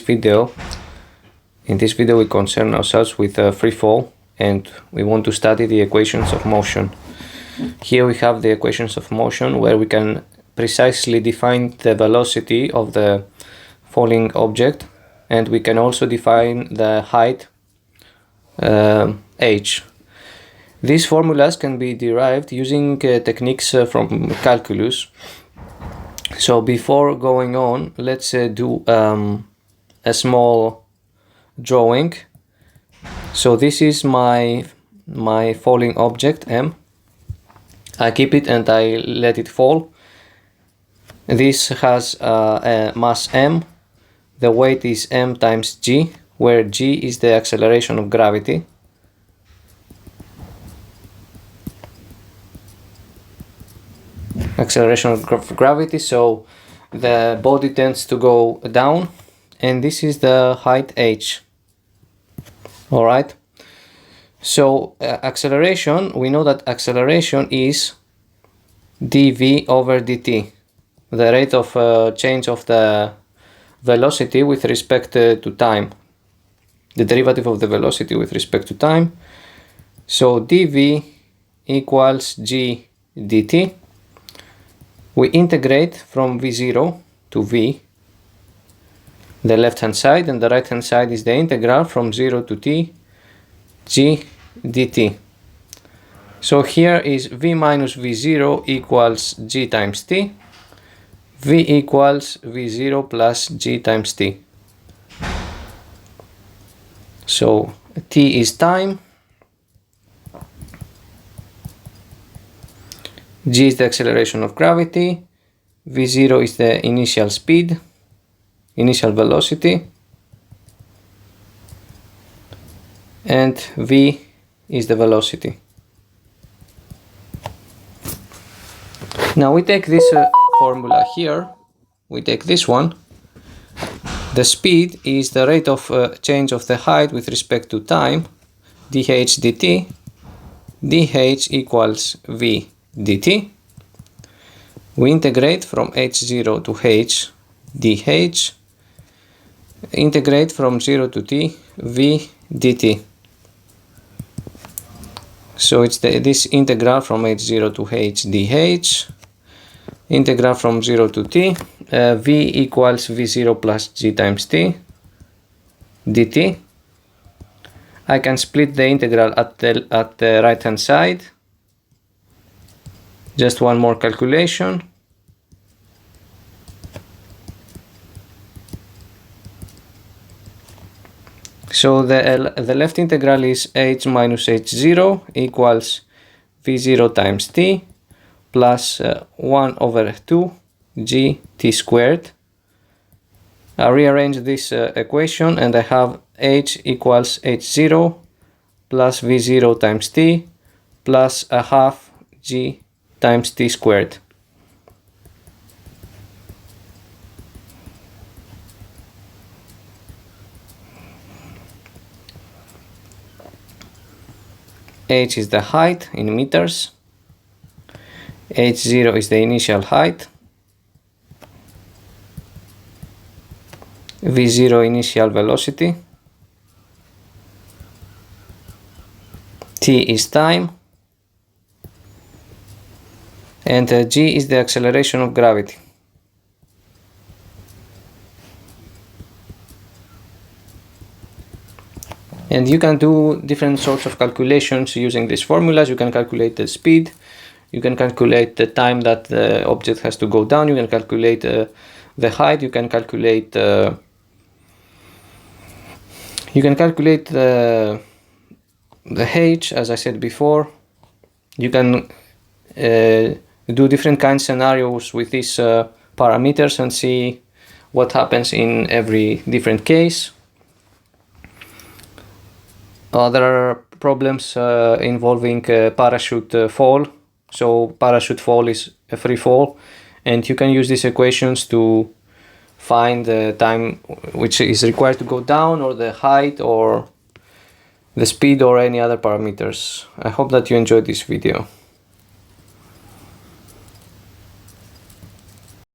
In this video we concern ourselves with free fall, and we want to study the equations of motion. Here we have the equations of motion, where we can precisely define the velocity of the falling object, and we can also define the height h. These formulas can be derived using techniques from calculus. So before going on, let's do a small drawing. So this is my falling object M. I keep it and I let it fall. This has a mass M. The weight is M times G, where G is the acceleration of gravity. Acceleration of gravity, so the body tends to go down, and this is the height h. Alright, so acceleration, we know that acceleration is dv over dt, the rate of change of the velocity with respect to time, the derivative of the velocity with respect to time. So dv equals g dt. We integrate from v0 to v, the left hand side, and the right hand side is the integral from 0 to t g dt. So here is v minus v0 equals g times t, v equals v0 plus g times t. So t is time, g is the acceleration of gravity, v0 is the initial speed, initial velocity, and v is the velocity. Now we take this formula here, we take this one. The speed is the rate of change of the height with respect to time, dh dt. dh equals v dt. We integrate from h0 to h dh, integrate from 0 to t v dt. So it's this integral from h0 to h dh, integral from 0 to t, v equals v0 plus g times t dt. I can split the integral at the right hand side. Just one more calculation. So the left integral is h minus h0 equals v0 times t plus 1 over 2 g t squared. I rearrange this equation and I have h equals h0 plus v0 times t plus a half g times t squared. H is the height in meters, h0 is the initial height, v0 initial velocity, t is time, and g is the acceleration of gravity. And you can do different sorts of calculations using these formulas. You can calculate the speed, you can calculate the time that the object has to go down, you can calculate the height, you can calculate the h, as I said before. You can do different kinds of scenarios with these parameters and see what happens in every different case. There are problems involving parachute fall. So parachute fall is a free fall, and you can use these equations to find the time which is required to go down, or the height, or the speed, or any other parameters. I hope that you enjoyed this video.